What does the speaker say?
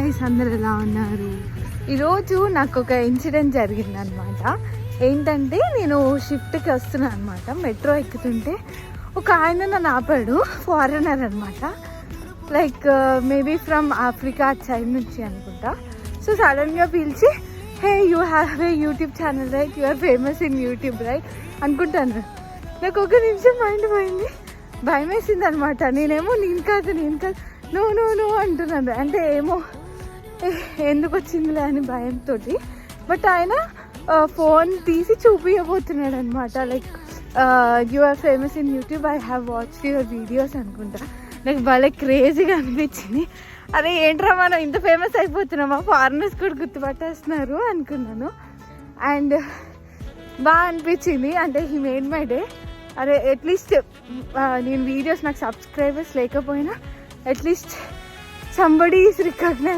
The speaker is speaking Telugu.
గైస్, అందరు ఎలా ఉన్నారు? ఈరోజు నాకు ఒక ఇన్సిడెంట్ జరిగిందనమాట. ఏంటంటే నేను షిఫ్ట్కి వస్తున్నాను అనమాట. మెట్రో ఎక్కుతుంటే ఒక ఆయన నన్ను ఆపాడు. ఫారినర్ అనమాట, like maybe from Africa side నుంచి అనుకుంటా. సో సడన్గా పిలిచి, hey you have a YouTube channel right, you are famous in YouTube right అనుకుంటాను. నాకు ఒక నిమిషం మైండ్ పోయింది, భయం వేసింది అనమాట. నేనేమో నేను కాదు నో అంటున్నాను. అంటే ఏమో ఎందుకు వచ్చిందిలే అని భయంతో. బట్ ఆయన ఫోన్ తీసి చూపించబోతున్నాడు అనమాట. Like you are famous in YouTube, I have watched your videos అనుకుంటా. నాకు భలే క్రేజీగా అనిపించింది. అరే ఏంట్రా మనం ఇంత ఫేమస్ అయిపోతున్నామా, ఫారినర్స్ కూడా గుర్తుపట్టేస్తున్నారు అనుకున్నాను. అండ్ బాగా అనిపించింది. అంటే హీ మేడ్ మై డే. అరే అట్లీస్ట్ నేను వీడియోస్, నాకు సబ్స్క్రైబర్స్ లేకపోయినా అట్లీస్ట్ సంబడీ ఈస్ రికగ్నైజ్.